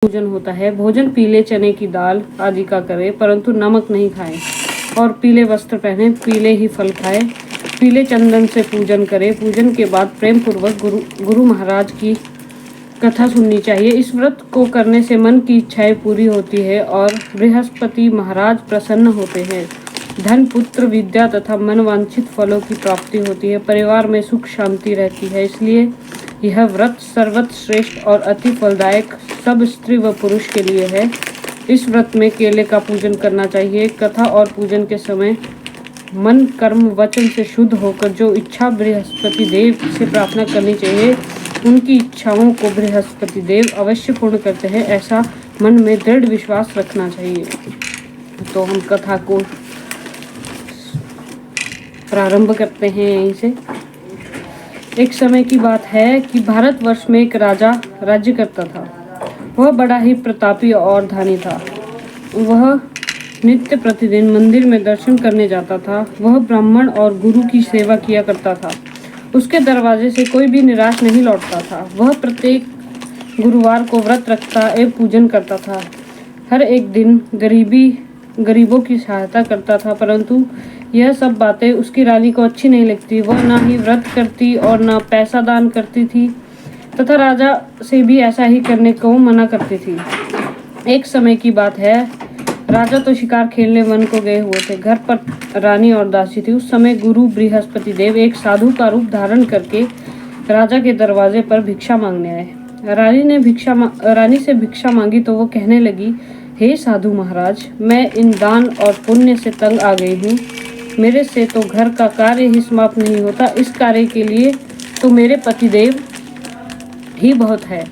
भोजन होता है। भोजन पीले चने की दाल आदि का करें, परंतु नमक नहीं खाएं। और पीले वस्त्र पहने, पीले ही फल खाएं, पीले चंदन से पूजन करें। पूजन के बाद प्रेम पूर्वक गुरु महाराज की कथा सुननी चाहिए। इस व्रत को करने से मन की इच्छाएं पूरी होती है और बृहस्पति महाराज प्रसन्न होते हैं। धन, पुत्र, विद्या तथा मनवांछित फलों की प्राप्ति होती है। परिवार में सुख शांति रहती है। इसलिए यह व्रत सर्वत्र श्रेष्ठ और अति फलदायक सब स्त्री व पुरुष के लिए है। इस व्रत में केले का पूजन करना चाहिए। कथा और पूजन के समय मन, कर्म, वचन से शुद्ध होकर जो इच्छा बृहस्पति देव से प्रार्थना करनी चाहिए, उनकी इच्छाओं को बृहस्पति देव अवश्य पूर्ण करते हैं। ऐसा मन में दृढ़ विश्वास रखना चाहिए। तो हम कथा को प्रारंभ करते हैं यहीं से। एक समय की बात है कि भारतवर्ष में एक राजा राज्य करता था। वह बड़ा ही प्रतापी और धनी था। वह नित्य प्रतिदिन मंदिर में दर्शन करने जाता था। वह ब्राह्मण और गुरु की सेवा किया करता था। उसके दरवाजे से कोई भी निराश नहीं लौटता था। वह प्रत्येक गुरुवार को व्रत रखता एवं पूजन करता था। हर एक दिन गरीबों की सहायता करता था, परंतु यह सब बातें उसकी रानी को अच्छी नहीं लगती। वह ना ही व्रत करती और ना पैसा दान करती थी तथा राजा से भी ऐसा ही करने को मना करती थी। एक समय की बात है, राजा तो शिकार खेलने वन को गए हुए थे। घर पर रानी और दासी थी। उस समय गुरु बृहस्पति देव एक साधु का रूप धारण करके राजा के दरवाजे पर भिक्षा मांगने आए। रानी से भिक्षा मांगी तो वो कहने लगी, हे साधु महाराज, मैं इन दान और पुण्य से तंग आ गई हूँ। मेरे से तो घर का कार्य ही समाप्त नहीं होता। इस कार्य के लिए तो मेरे पतिदेव ही बहुत है।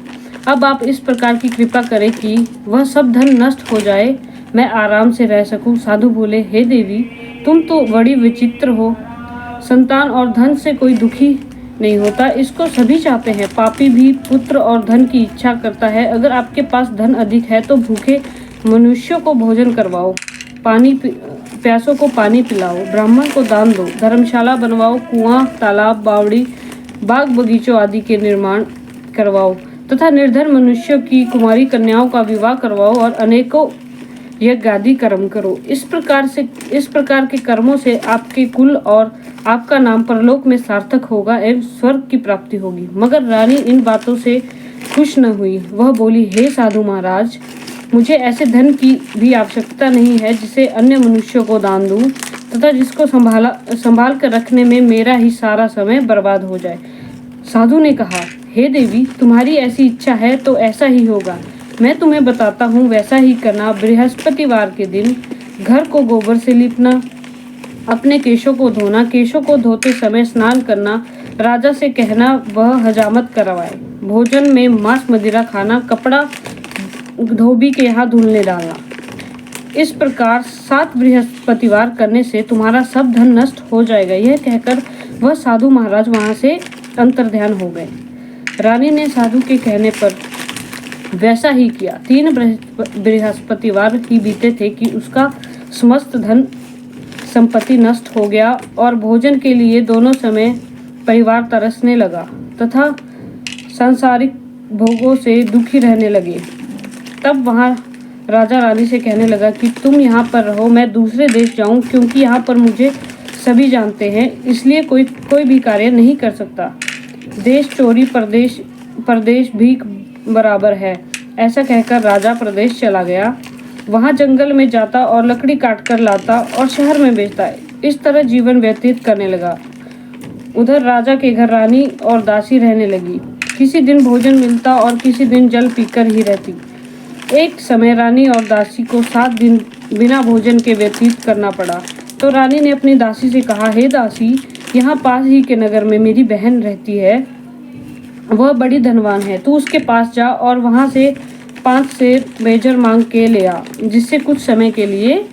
अब आप इस प्रकार की कृपा करें कि वह सब धन नष्ट हो जाए, मैं आराम से रह सकूं। साधु बोले, हे देवी, तुम तो बड़ी विचित्र हो। संतान और धन से कोई दुखी नहीं होता, इसको सभी चाहते हैं। पापी भी पुत्र और धन की इच्छा करता है। अगर आपके पास धन अधिक है तो भूखे मनुष्यों को भोजन करवाओ, प्यासों को पानी पिलाओ, ब्राह्मण को दान दो, धर्मशाला बनवाओ, कुआं, तालाब, बावड़ी, बाग बगीचों आदि के निर्माण करवाओ तथा निर्धन मनुष्यों की कुमारी कन्याओं का विवाह करवाओ और अनेकों यज्ञादि कर्म करो। इस प्रकार के कर्मों से आपके कुल और आपका नाम परलोक में सार्थक होगा एवं स्वर्ग की प्राप्ति होगी। मगर रानी इन बातों से खुश न हुई। वह बोली, हे साधु महाराज, मुझे ऐसे धन की भी आवश्यकता नहीं है जिसे अन्य मनुष्यों को दान दूं तथा जिसको संभाल कर रखने में मेरा ही सारा समय बर्बाद हो जाए। साधु ने कहा, हे देवी, तुम्हारी ऐसी इच्छा है तो ऐसा ही होगा। मैं तुम्हें बताता हूँ, वैसा ही करना। बृहस्पतिवार के दिन घर को गोबर से लीपना, अपने केशों को धोना, केशों को धोते समय स्नान करना, राजा से कहना वह हजामत करवाए, भोजन में मांस मदिरा खाना, कपड़ा धोबी के यहाँ धुलने डालना। इस प्रकार 7 बृहस्पतिवार करने से तुम्हारा सब धन नष्ट हो जाएगा। यह कहकर वह साधु महाराज वहाँ से अंतर्ध्यान हो गए। रानी ने साधु के कहने पर वैसा ही किया। 3 बृहस्पतिवार ही बीते थे कि उसका समस्त धन संपत्ति नष्ट हो गया और भोजन के लिए दोनों समय परिवार तरसने लगा तथा सांसारिक भोगों से दुखी रहने लगे। तब वहाँ राजा रानी से कहने लगा कि तुम यहाँ पर रहो, मैं दूसरे देश जाऊँ, क्योंकि यहाँ पर मुझे सभी जानते हैं, इसलिए कोई भी कार्य नहीं कर सकता। देश चोरी, परदेश भीख बराबर है। ऐसा कहकर राजा प्रदेश चला गया। वहाँ जंगल में जाता और लकड़ी काट कर लाता और शहर में बेचता। इस तरह जीवन व्यतीत करने लगा। उधर राजा के घर रानी और दासी रहने लगी। किसी दिन भोजन मिलता और किसी दिन जल पीकर ही रहती। एक समय रानी और दासी को 7 दिन बिना भोजन के व्यतीत करना पड़ा। तो रानी ने अपनी दासी से कहा, हे दासी, यहाँ पास ही के नगर में मेरी बहन रहती है। वह बड़ी धनवान है। तू उसके पास जा और वहाँ से 5 सेर बेजर मांग के ले आ, जिससे कुछ समय के लिए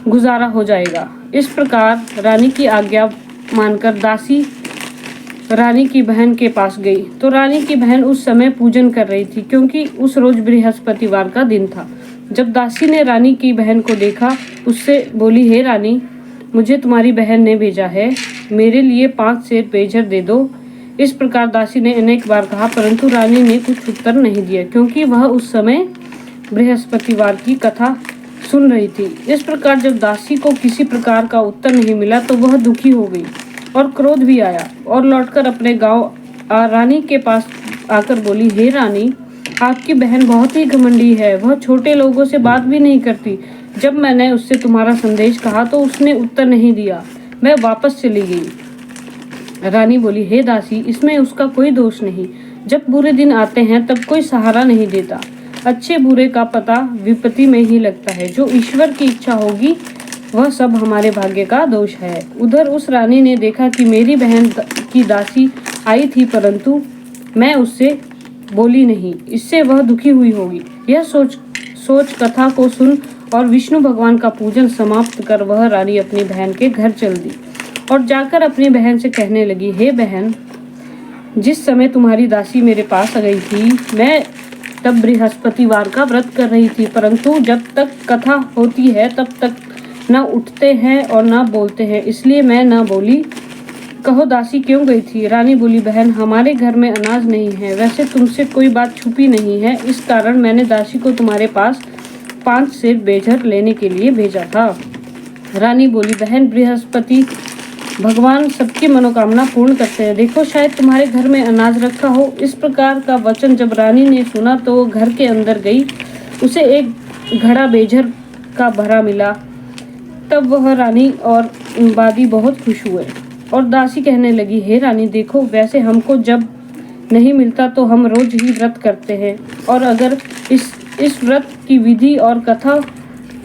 गुजारा हो जाएगा। इस प्रकार रानी की आज्ञा मानकर दासी रानी की बहन के पास गई। तो रानी की बहन उस समय पूजन कर रही थी, क्योंकि उस रोज बृहस्पतिवार का दिन था। जब दासी ने रानी की बहन को देखा, उससे बोली, हे रानी, मुझे तुम्हारी बहन ने भेजा है, मेरे लिए 5 सेर बेजर दे दो। इस प्रकार दासी ने अनेक बार कहा, परंतु रानी ने कुछ उत्तर नहीं दिया, क्योंकि वह उस समय बृहस्पतिवार की कथा सुन रही थी। इस प्रकार जब दासी को किसी प्रकार का उत्तर नहीं मिला तो वह दुखी हो गई और क्रोध भी आया और लौटकर अपने गांव रानी के पास आकर बोली, हे रानी, आपकी बहन बहुत ही घमंडी है, वह छोटे लोगों से बात भी नहीं करती। जब मैंने उससे तुम्हारा संदेश कहा तो उसने उत्तर नहीं दिया, मैं वापस चली गई। रानी बोली, हे दासी, इसमें उसका कोई दोष नहीं। जब बुरे दिन आते हैं तब कोई सहारा नहीं देता। अच्छे बुरे का पता विपत्ति में ही लगता है। जो ईश्वर की इच्छा होगी वह सब हमारे भाग्य का दोष है। उधर उस रानी ने देखा कि मेरी बहन की दासी आई थी, परंतु मैं उससे बोली नहीं, इससे वह दुखी हुई होगी। यह सोच कथा को सुन और विष्णु भगवान का पूजन समाप्त कर वह रानी अपनी बहन के घर चल दी और जाकर अपनी बहन से कहने लगी, हे बहन, जिस समय तुम्हारी दासी मेरे पास आ गई थी, मैं तब बृहस्पतिवार का व्रत कर रही थी, परंतु जब तक कथा होती है तब तक न उठते हैं और न बोलते हैं, इसलिए मैं न बोली। कहो दासी क्यों गई थी? रानी बोली, बहन, हमारे घर में अनाज नहीं है। वैसे तुमसे कोई बात छुपी नहीं है, इस कारण मैंने दासी को तुम्हारे पास 5 सेर बेझर लेने के लिए भेजा था। रानी बोली, बहन, बृहस्पति भगवान सबकी मनोकामना पूर्ण करते हैं। देखो, शायद तुम्हारे घर में अनाज रखा हो। इस प्रकार का वचन जब रानी ने सुना तो वो घर के अंदर गई। उसे एक घड़ा बेझर का भरा मिला। तब वह रानी और बादी बहुत खुश हुए और दासी कहने लगी, हे रानी, देखो, वैसे हमको जब नहीं मिलता तो हम रोज ही व्रत करते हैं, और अगर इस व्रत की विधि और कथा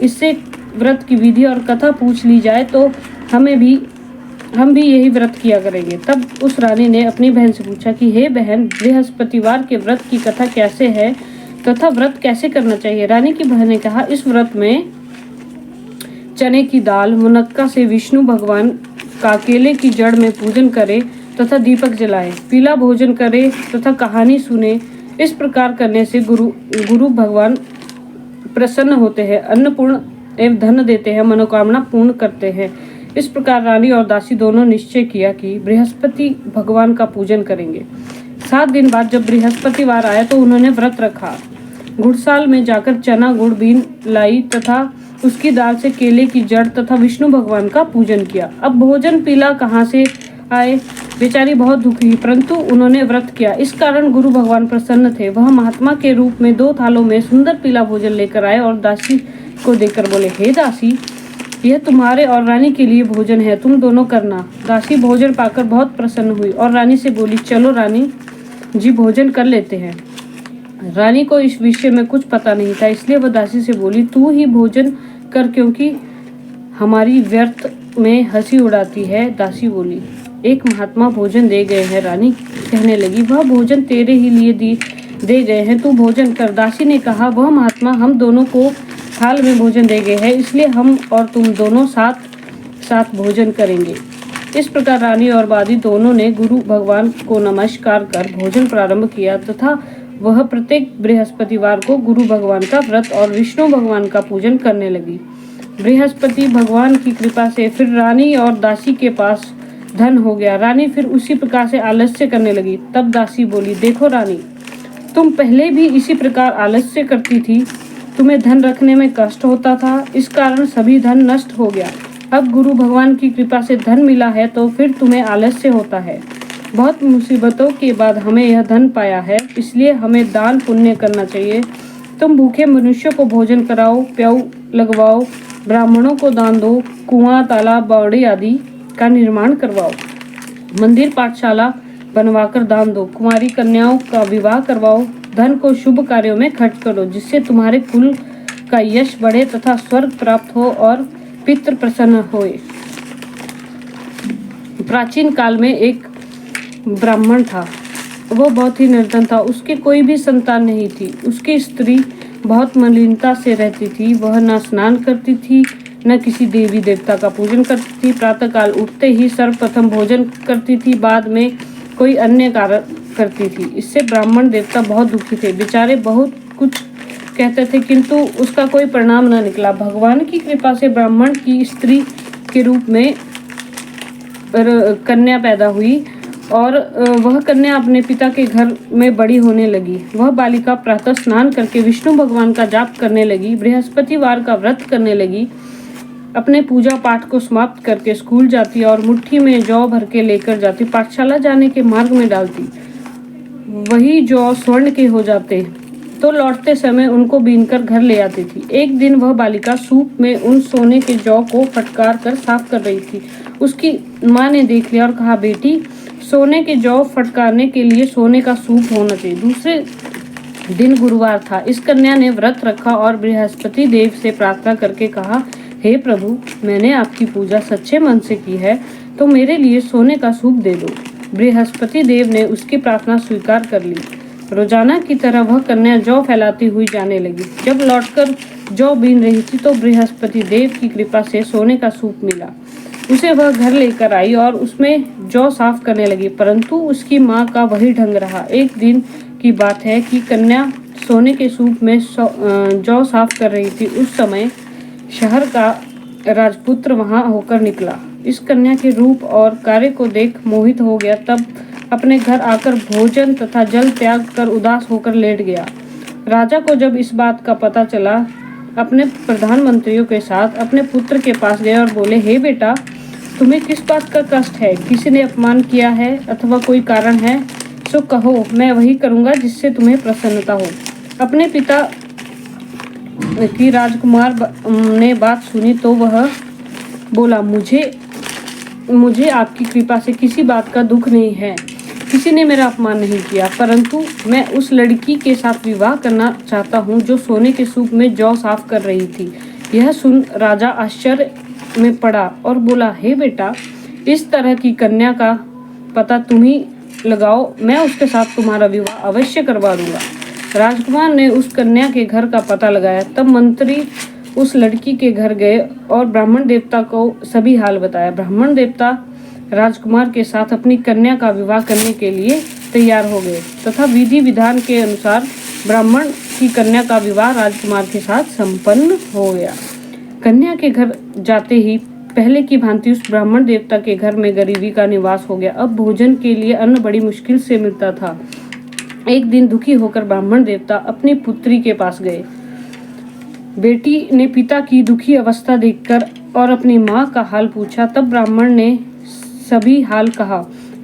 इससे व्रत की विधि और कथा पूछ ली जाए तो हम भी यही व्रत किया करेंगे। तब उस रानी ने अपनी बहन से पूछा कि हे बहन, बृहस्पतिवार के व्रत की कथा कैसे है तथा व्रत कैसे करना चाहिए? रानी की बहन ने कहा, इस व्रत में चने की दाल मुनक्का से विष्णु भगवान का केले की जड़ में पूजन करे तथा दीपक जलाए, पीला भोजन करे तथा कहानी सुने। इस प्रकार करने से गुरु भगवान प्रसन्न होते हैं, अन्नपूर्ण एवं धन देते हैं, मनोकामना पूर्ण करते हैं। इस प्रकार रानी और दासी दोनों निश्चय किया कि बृहस्पति भगवान का पूजन करेंगे। 7 दिन बाद जब बृहस्पतिवार आया तो उन्होंने व्रत रखा। घुड़साल में जाकर चना गुड़ बीन लाई तथा उसकी दाल से केले की जड़ तथा विष्णु भगवान का पूजन किया। अब भोजन पीला कहाँ से आए? बेचारी बहुत दुखी हुई, परंतु उन्होंने व्रत किया, इस कारण गुरु भगवान प्रसन्न थे। वह महात्मा के रूप में 2 थालों में सुंदर पीला भोजन लेकर आए और दासी को देकर बोले, हे दासी, यह तुम्हारे और रानी के लिए भोजन है, तुम दोनों करना। दासी भोजन पाकर बहुत प्रसन्न हुई और रानी से बोली, चलो रानी जी, भोजन कर लेते हैं। रानी को इस विषय में कुछ पता नहीं था, इसलिए वह दासी से बोली, तू ही भोजन कर, क्योंकि हमारी व्यर्थ में हंसी उड़ाती है। दासी बोली, एक महात्मा भोजन दे गए हैं। रानी कहने लगी, वह भोजन तेरे ही लिए दे गए हैं, तू भोजन कर। दासी ने कहा, वह महात्मा हम दोनों को थाल में भोजन दे गए हैं, इसलिए हम और तुम दोनों साथ भोजन करेंगे। इस प्रकार रानी और बादी दोनों ने गुरु भगवान को नमस्कार कर भोजन प्रारंभ किया तथा वह प्रत्येक बृहस्पतिवार को गुरु भगवान का व्रत और विष्णु भगवान का पूजन करने लगी। बृहस्पति भगवान की कृपा से फिर रानी और दासी के पास धन हो गया। रानी फिर उसी प्रकार से आलस्य करने लगी। तब दासी बोली, देखो रानी, तुम पहले भी इसी प्रकार आलस्य करती थी, तुम्हें धन रखने में कष्ट होता था, इस कारण सभी धन नष्ट हो गया। अब गुरु भगवान की कृपा से धन मिला है तो फिर तुम्हें आलस्य होता है। बहुत मुसीबतों के बाद हमें यह धन पाया है, इसलिए हमें दान पुण्य करना चाहिए। तुम भूखे मनुष्यों को भोजन कराओ, प्याऊ लगवाओ, ब्राह्मणों को दान दो, कुआं, तालाब, बावड़ी आदि का निर्माण करवाओ, मंदिर पाठशाला बनवाकर दान दो, कुंवारी कन्याओं का विवाह करवाओ, धन को शुभ कार्यों में खर्च करो, जिससे तुम्हारे कुल का यश बढ़े तथा स्वर्ग प्राप्त हो और पितृ प्रसन्न होए। प्राचीन काल में एक ब्राह्मण था। वो बहुत ही निर्धन था, उसके कोई भी संतान नहीं थी। उसकी स्त्री बहुत मलिनता से रहती थी। वह न स्नान करती थी, न किसी देवी देवता का पूजन करती थी। प्रातःकाल उठते ही सर्वप्रथम भोजन करती थी, बाद में कोई अन्य कार्य करती थी। इससे ब्राह्मण देवता बहुत दुखी थे। बेचारे बहुत कुछ कहते थे, किंतु उसका कोई परिणाम न निकला। भगवान की कृपा से ब्राह्मण की स्त्री के रूप में कन्या पैदा हुई और वह कन्या अपने पिता के घर में बड़ी होने लगी। वह बालिका प्रातः स्नान करके विष्णु भगवान का जाप करने लगी, बृहस्पतिवार का व्रत करने लगी, अपने पूजा पाठ को समाप्त करके स्कूल जाती और मुट्ठी में जौ भर के लेकर जाती, पाठशाला जाने के मार्ग में डालती। वही जौ स्वर्ण के हो जाते तो लौटते समय उनको बीनकर घर ले आती थी। एक दिन वह बालिका सूप में उन सोने के जौ को फटकार कर साफ कर रही थी। उसकी माँ ने देख लिया और कहा, बेटी, सोने के जौ फटकारने के लिए सोने का सूप होना चाहिए। दूसरे दिन गुरुवार था। इस कन्या ने व्रत रखा और बृहस्पति देव से प्रार्थना करके कहा, हे प्रभु, मैंने आपकी पूजा सच्चे मन से की है, तो मेरे लिए सोने का सूप दे दो। बृहस्पति देव ने उसकी प्रार्थना स्वीकार कर ली। रोजाना की तरह वह कन्या जौ फैलाती हुई जाने लगी। जब लौटकर जौ बीन रही थी तो बृहस्पति देव की कृपा से सोने का सूप मिला। उसे वह घर लेकर आई और उसमें जौ साफ करने लगी, परंतु उसकी माँ का वही ढंग रहा। एक दिन की बात है कि कन्या सोने के सूप में जौ साफ कर रही थी। उस समय शहर का राजपुत्र वहां होकर निकला। इस कन्या के रूप और कार्य को देख मोहित हो गया। तब अपने घर आकर भोजन तथा जल त्याग कर उदास होकर लेट गया। राजा को जब इस बात का पता चला, अपने प्रधानमंत्रियों के साथ अपने पुत्र के पास गए और बोले, हे बेटा, तुम्हें किस बात का कष्ट है? किसी ने अपमान किया है अथवा कोई कारण है? सो कहो, मैं वही करूँगा जिससे तुम्हें प्रसन्नता हो। अपने पिता की राजकुमार ने बात सुनी तो वह बोला, मुझे आपकी कृपा से किसी बात का दुख नहीं है। किसी ने मेरा अपमान नहीं किया, परंतु मैं उस लड़की के साथ विवाह करना चाहता हूँ जो सोने के सूप में जौ साफ कर रही थी। यह सुन राजा आश्चर्य में पड़ा और बोला, हे बेटा, इस तरह की कन्या का पता तुम ही लगाओ, मैं उसके साथ तुम्हारा विवाह अवश्य करवा दूंगा। राजकुमार ने उस कन्या के घर का पता लगाया। तब मंत्री उस लड़की के घर गए और ब्राह्मण देवता को सभी हाल बताया। ब्राह्मण देवता राजकुमार के साथ अपनी कन्या का विवाह करने के लिए तैयार हो गए तथा विधि विधान के अनुसार ब्राह्मण की कन्या का विवाह राजकुमार के साथ संपन्न हो गया। कन्या के घर जाते ही पहले की भांति उस ब्राह्मण देवता के घर में गरीबी का निवास हो गया। अब भोजन के लिए अन्न बड़ी मुश्किल से मिलता था। एक दिन दुखी होकर ब्राह्मण देवता अपनी पुत्री के पास गए। बेटी ने पिता की दुखी अवस्था देखकर और अपनी माँ का हाल पूछा। तब ब्राह्मण ने सभी हाल कहा।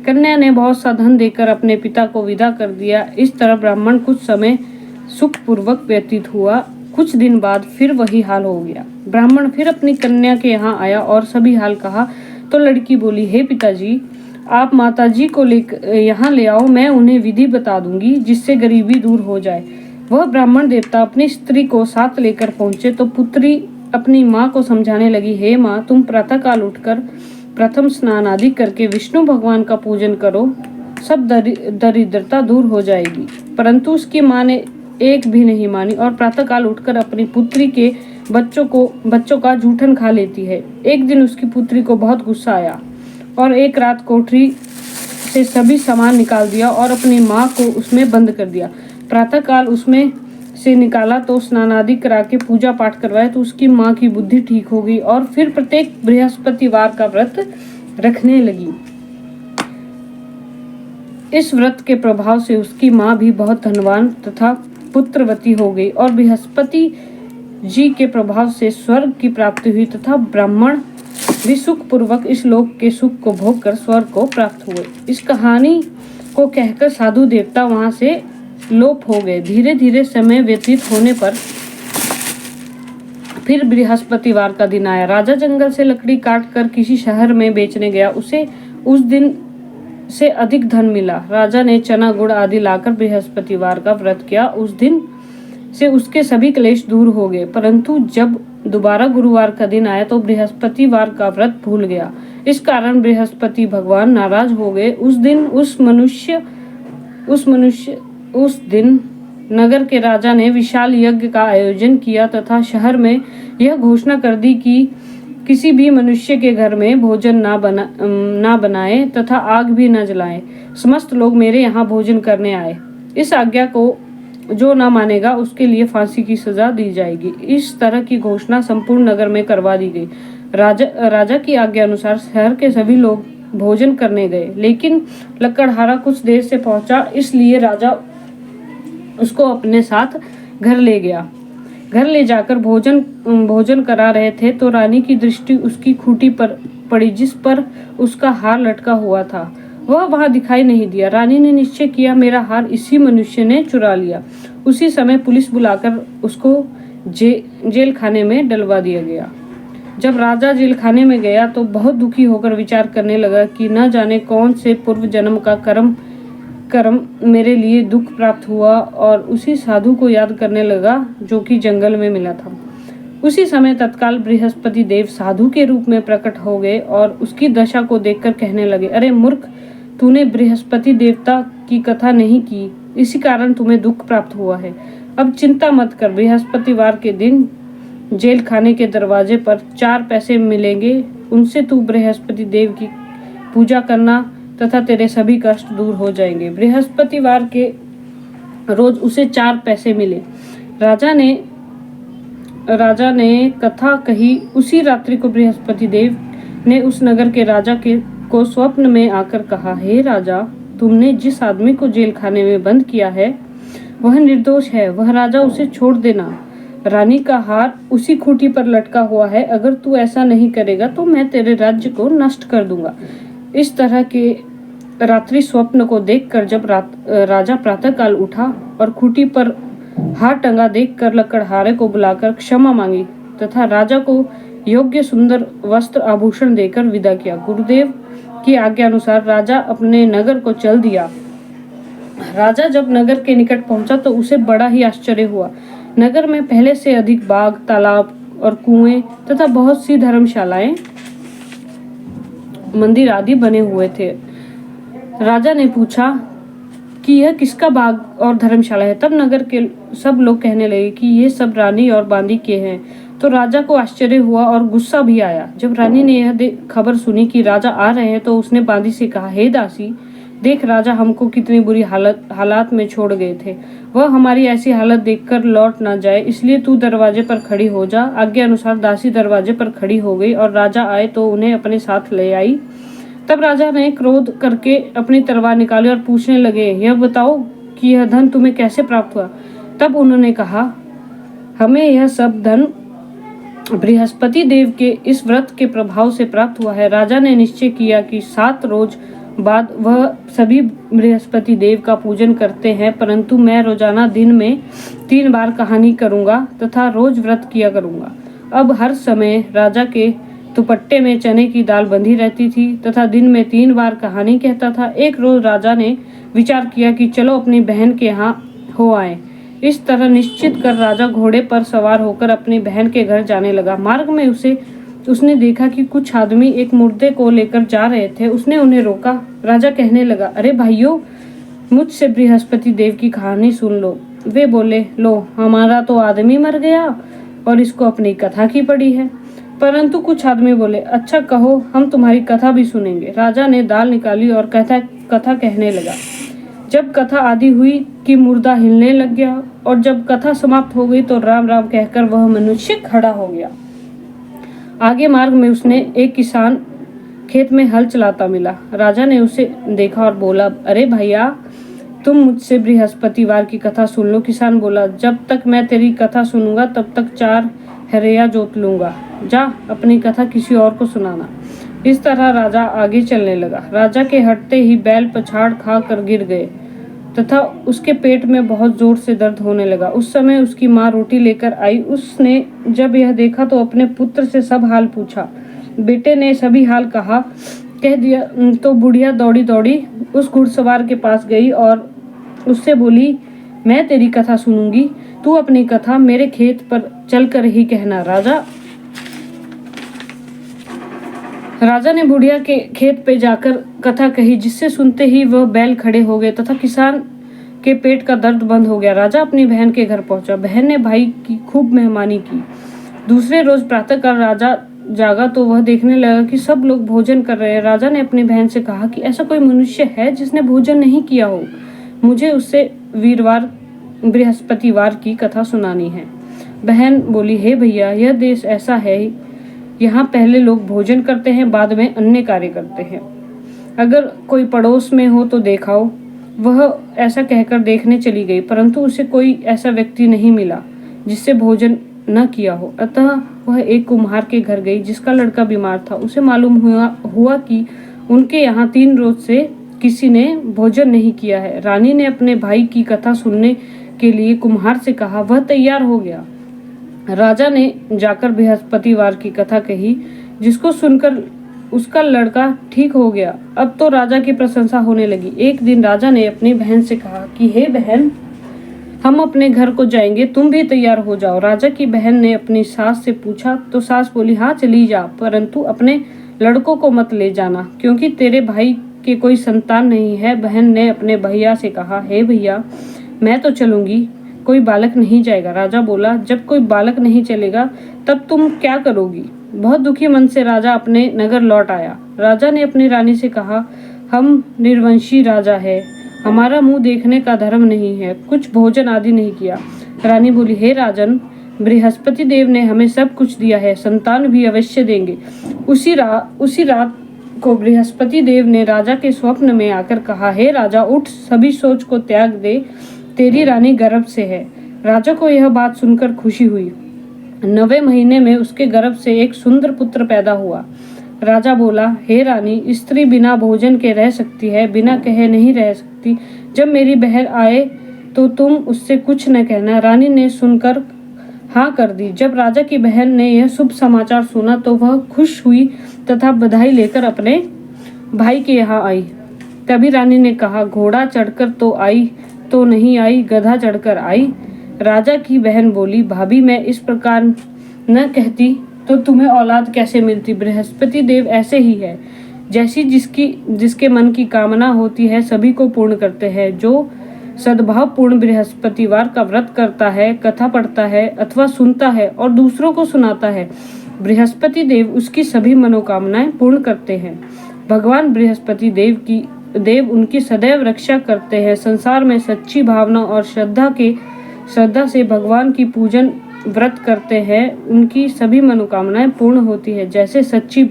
कन्या ने बहुत सा धन देकर अपने पिता को विदा कर दिया। इस तरह ब्राह्मण कुछ समय सुखपूर्वक व्यतीत हुआ। कुछ दिन बाद फिर वही हाल हो गया। ब्राह्मण फिर अपनी कन्या के यहाँ आया और सभी हाल कहा तो लड़की बोली, हे पिताजी, आप माताजी को यहाँ ले आओ, मैं उन्हें विधि बता दूंगी जिससे गरीबी दूर हो जाए। वह ब्राह्मण देवता अपनी स्त्री को साथ लेकर पहुंचे तो पुत्री अपनी माँ को समझाने लगी, हे माँ, तुम प्रातःकाल उठकर प्रथम स्नान आदि करके विष्णु भगवान का पूजन करो, सब दरिद्रता दूर हो जाएगी। परंतु उसकी माँ ने एक भी नहीं मानी और प्रातःकाल उठकर अपनी पुत्री के बच्चों का जूठन खा लेती है। एक दिन उसकी पुत्री को बहुत गुस्सा आया और एक रात कोठरी से सभी सामान निकाल दिया और अपनी माँ को उसमें बंद कर दिया। प्रातःकाल उसमें से निकाला तो स्नान आदि करा के पूजा पाठ करवाया तो उसकी माँ की बुद्धि ठीक हो गई और फिर प्रत्येक बृहस्पतिवार का व्रत रखने लगी। इस व्रत के प्रभाव से उसकी माँ भी बहुत धनवान तथा पुत्रवती हो गई और बृहस्पति जी के प्रभाव से स्वर्ग की प्राप्ति हुई तथा ब्राह्मण भी सुख पूर्वक इस लोक के सुख को भोग कर स्वर्ग को प्राप्त हुए। इस कहानी को कहकर साधु देवता वहां से लोप हो गए। धीरे धीरे समय व्यतीत होने पर फिर बृहस्पतिवार का दिन आया। राजा जंगल से लकड़ी काट कर किसी शहर में बेचने गया। उसे उस दिन से अधिक धन मिला। राजा ने चना गुड़ आदि लाकर बृहस्पतिवार का व्रत किया। उस दिन से उसके सभी क्लेश दूर हो गए। परंतु जब दोबारा गुरुवार का दिन आया तो बृहस्पतिवार का व्रत भूल गया। इस कारण बृहस्पति भगवान नाराज हो गए। उस दिन नगर के राजा ने विशाल यज्ञ का आयोजन किया तथा शहर में यह घोषणा कर दी कि किसी भी मनुष्य के घर में भोजन ना बनाए तथा आग भी न जलाएं। समस्त लोग मेरे यहाँ भोजन करने आए। इस आज्ञा को जो न मानेगा उसके लिए फांसी की सजा दी जाएगी। इस तरह की घोषणा संपूर्ण नगर में करवा दी गई। राजा की आज्ञा अनुसार शहर के सभी लोग भोजन करने गए, लेकिन लकड़हारा कुछ देर से पहुंचा, इसलिए राजा उसको अपने साथ घर ले गया। घर ले जाकर भोजन करा रहे थे तो रानी की दृष्टि उसकी खूंटी पर पड़ी, जिस पर उसका हार लटका हुआ था। वह वहां दिखाई नहीं दिया। रानी ने निश्चय किया, मेरा हार इसी मनुष्य ने चुरा लिया। उसी समय पुलिस बुलाकर उसको जेल खाने में डलवा दिया गया। जब राजा जेल खाने में गया तो बहुत दुखी होकर विचार करने लगा कि न जाने कौन से पूर्व जन्म का कर्म मेरे लिए दुख प्राप्त हुआ, और उसी साधु को याद करने लगा जो कि जंगल में मिला था। उसी समय तत्काल बृहस्पति देव साधु के रूप में प्रकट हो गए और उसकी दशा को देखकर कहने लगे, अरे मूर्ख, तूने बृहस्पति देवता की कथा नहीं की, इसी कारण तुम्हें दुख प्राप्त हुआ है। अब चिंता मत कर, बृहस्पतिवार के दिन जेल खाने के दरवाजे पर 4 पैसे मिलेंगे, उनसे तू बृहस्पति देव की पूजा करना तथा तेरे सभी कष्ट दूर हो जाएंगे। बृहस्पतिवार के रोज उसे 4 पैसे मिले। राजा ने कथा कही। उसी रात्रि को बृहस्पति देव ने उस नगर के राजा को स्वप्न में आकर कहा, हे राजा, तुमने जिस आदमी को जेल खाने में बंद किया है वह निर्दोष है, वह राजा उसे छोड़ देना। रानी का हार उसी खूंटी पर लटका हुआ है, अगर तू ऐसा नहीं करेगा तो मैं तेरे राज्य को नष्ट कर दूंगा। इस तरह के रात्रि स्वप्न को देखकर जब राजा प्रातःकाल उठा और खूंटी पर हार टंगा देखकर लकड़हारे को बुलाकर क्षमा मांगी तथा राजा को योग्य सुंदर वस्त्र आभूषण देकर विदा किया। गुरुदेव की आज्ञा अनुसार राजा अपने नगर को चल दिया। राजा जब नगर के निकट पहुंचा तो उसे बड़ा ही आश्चर्य हुआ। नगर में पहले से अधिक बाग, तालाब और कुएं तथा बहुत सी धर्मशालाएं, मंदिर आदि बने हुए थे। राजा ने पूछा कि यह किसका बाग और धर्मशाला है। तब नगर के सब लोग कहने लगे कि ये सब रानी और बांदी के हैं। तो राजा को आश्चर्य हुआ और गुस्सा भी आया। जब रानी ने यह खबर सुनी कि राजा आ रहे हैं तो उसने बांदी से कहा, हे दासी, देख राजा हमको कितनी बुरी हालात में छोड़ गए थे। वह हमारी ऐसी हालत देखकर लौट ना जाए, इसलिए तू दरवाजे पर खड़ी हो जा। आज्ञा अनुसार दासी दरवाजे पर खड़ी हो गई और राजा आए तो उन्हें अपने साथ ले आई। तब राजा ने क्रोध करके अपनी तलवार निकाली और पूछने लगे, यह बताओ कि यह धन तुम्हें कैसे प्राप्त हुआ। तब उन्होंने कहा, हमें यह सब धन बृहस्पति देव के इस व्रत के प्रभाव से प्राप्त हुआ है। राजा ने निश्चय किया कि 7 रोज बाद वह सभी बृहस्पति देव का पूजन करते हैं, परंतु मैं रोजाना दिन में 3 बार कहानी करूंगा तथा रोज व्रत किया करूंगा। अब हर समय राजा के दुपट्टे में चने की दाल बंधी रहती थी तथा दिन में 3 बार कहानी कहता था। एक रोज राजा ने विचार किया कि चलो अपनी बहन के यहाँ हो आए। इस तरह निश्चित कर राजा घोड़े पर सवार होकर अपनी बहन के घर जाने लगा। मार्ग में उसने देखा कि कुछ आदमी एक मुर्दे को लेकर जा रहे थे। उसने उन्हें रोका। राजा कहने लगा, अरे भाइयों, मुझसे बृहस्पति देव की कहानी सुन लो। वे बोले, लो, हमारा तो आदमी मर गया और इसको अपनी कथा की पड़ी है। परंतु कुछ आदमी बोले, अच्छा कहो, हम तुम्हारी कथा भी सुनेंगे। राजा ने दाल निकाली और कथा कहने लगा। जब कथा आदि हुई कि मुर्दा हिलने लग गया और जब कथा समाप्त हो गई तो राम राम कहकर वह मनुष्य खड़ा हो गया। आगे मार्ग में उसने एक किसान खेत में हल चलाता मिला। राजा ने उसे देखा और बोला, अरे भैया, तुम मुझसे बृहस्पतिवार की कथा सुन लो। किसान बोला, जब तक मैं तेरी कथा सुनूंगा तब तक 4 हरेया जोत लूंगा। जा अपनी कथा किसी और को सुनाना। इस तरह राजा आगे चलने लगा। राजा के हटते ही बैल पछाड़ खा कर गिर गए तथा उसके पेट में बहुत जोर से दर्द होने लगा। उस समय उसकी माँ रोटी लेकर आई। उसने जब यह देखा तो अपने पुत्र से सब हाल पूछा। बेटे ने सभी हाल कह दिया तो बुढ़िया दौड़ी दौड़ी उस घुड़सवार के पास गई और उससे बोली, मैं तेरी कथा सुनूंगी, तू अपनी कथा मेरे खेत पर चलकर ही कहना। राजा ने बुढ़िया के खेत पे जाकर कथा कही, जिससे सुनते ही वह बैल खड़े हो गए तथा किसान के पेट का दर्द बंद हो गया। राजा अपनी बहन के घर पहुंचा। बहन ने भाई की खूब मेहमानी की। दूसरे रोज प्रातःकाल राजा जागा तो वह देखने लगा कि सब लोग भोजन कर रहे हैं। राजा ने अपनी बहन से कहा कि ऐसा कोई मनुष्य है जिसने भोजन नहीं किया हो, मुझे उससे बृहस्पतिवार की कथा सुनानी है। बहन बोली, हे भैया, यह देश ऐसा है, यहाँ पहले लोग भोजन करते हैं, बाद में अन्य कार्य करते हैं। अगर कोई पड़ोस में हो तो देखाओ। वह ऐसा कहकर देखने चली गई, परंतु उसे कोई ऐसा व्यक्ति नहीं मिला जिससे भोजन न किया हो। अतः वह एक कुम्हार के घर गई जिसका लड़का बीमार था। उसे मालूम हुआ कि उनके यहाँ 3 रोज से किसी ने भोजन नहीं किया है। रानी ने अपने भाई की कथा सुनने के लिए कुम्हार से कहा। वह तैयार हो गया। राजा ने जाकर बृहस्पतिवार की कथा कही, जिसको सुनकर उसका लड़का ठीक हो गया। अब तो राजा की प्रशंसा होने लगी। एक दिन राजा ने अपनी बहन से कहा कि हे बहन, हम अपने घर को जाएंगे, तुम भी तैयार हो जाओ। राजा की बहन ने अपनी सास से पूछा तो सास बोली, हाँ चली जा, परंतु अपने लड़कों को मत ले जाना, क्योंकि तेरे भाई के कोई संतान नहीं है। बहन ने अपने भैया से कहा, हे भैया, मैं तो चलूंगी, कोई बालक नहीं जाएगा। राजा बोला, जब कोई बालक नहीं चलेगा तब तुम क्या करोगी? बहुत दुखी मन से राजा अपने नगर लौट आया। राजा ने अपनी रानी से कहा, हम निर्वंशी राजा है, हमारा मुंह देखने का धर्म नहीं है, कुछ भोजन आदि नहीं किया। रानी बोली, हे राजन, बृहस्पति देव ने हमें सब कुछ दिया है, संतान भी अवश्य देंगे। उसी रात को बृहस्पति देव ने राजा के स्वप्न में आकर कहा, हे राजा, उठ, सभी सोच को त्याग दे, तेरी रानी गर्भ से है। राजा को यह बात सुनकर खुशी हुई। 9वें महीने में उसके गर्भ से एक सुंदर पुत्र पैदा हुआ। राजा बोला, हे रानी, स्त्री बिना भोजन के रह सकती है, बिना कहे नहीं रह सकती। जब मेरी बहन आए तो तुम उससे कुछ न कहना। रानी ने सुनकर हाँ कर दी। जब राजा की बहन ने यह शुभ समाचार सुना तो वह खुश हुई तथा बधाई लेकर अपने भाई के यहाँ आई। तभी रानी ने कहा, घोड़ा चढ़कर तो आई तो नहीं आई, गधा चढ़कर आई। राजा की बहन बोली, भाभी, मैं इस प्रकार न कहती तो तुम्हें औलाद कैसे मिलती? बृहस्पति देव ऐसे ही है, जैसी जिसके मन की कामना होती है सभी को पूर्ण करते हैं। जो सद्भाव पूर्ण बृहस्पतिवार का व्रत करता है, कथा पढ़ता है अथवा सुनता है और दूसरों को सुनाता है, बृहस्पति देव उसकी सभी मनोकामनाएं पूर्ण करते हैं। भगवान बृहस्पति देव उनकी सदैव रक्षा करते हैं। संसार में सच्ची भावना और श्रद्धा से भगवान की पूजन व्रत करते हैं, उनकी सभी मनोकामनाएं पूर्ण होती है। जैसे सच्ची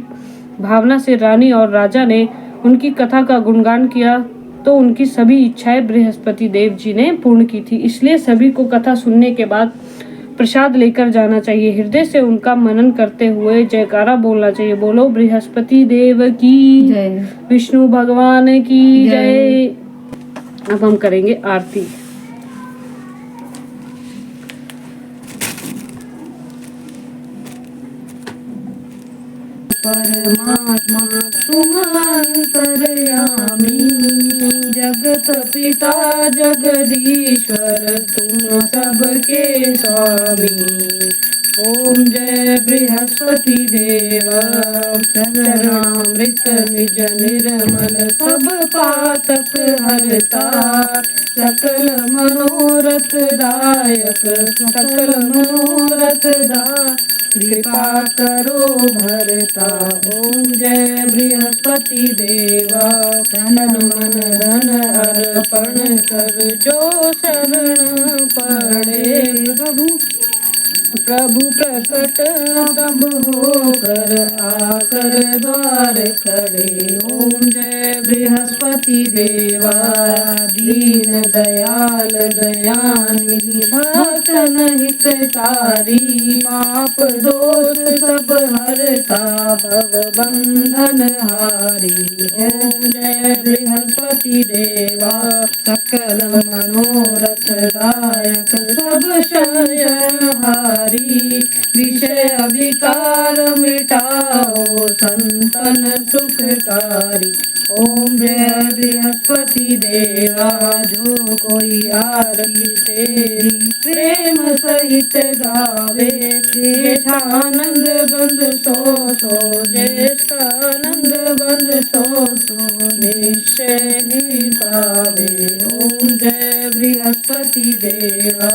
भावना से रानी और राजा ने उनकी कथा का गुणगान किया तो उनकी सभी इच्छाएं बृहस्पति देव जी ने पूर्ण की थी। इसलिए सभी को कथा सुनने के बाद प्रसाद लेकर जाना चाहिए। हृदय से उनका मनन करते हुए जयकारा बोलना चाहिए। बोलो बृहस्पति देव की जय, विष्णु भगवान की जय। अब हम करेंगे आरती। परमात्मा तुम अंतर्यामी, जगत पिता जगदीश्वर, तुम सबके स्वामी। ओम जय बृहस्पति देव, चरणामृत निज निर्मल, सब पातक हरता, सकल मनोरथ दायक, सकल मनोरथ दायक, कृपा करो भरता। ओम जय बृहस्पति देवा, तन मन धन अर्पण कर, जो शरण पड़े प्रभु प्रकट तब होकर, आकर द्वार खड़े। ओम जय बृहस्पति देवा, दीन दयाल दयानिधि, भक्तन हितकारी, पाप दोष सब हरता, भव बंधन हारी। ओम जय बृहस्पति देवा, सकल मनोरथ दायक, सब शयनहारी, विषय विकार मिटाओ, संतन सुखकारी। ओम जय बृहस्पति देवा, जो कोई आरती तेरी प्रेम सहित गावे, ज्येष्ठानंद बंद सो ज्येष्ठानंद बंद सो निश्चय ही पावे। ओम जय बृहस्पति देवा।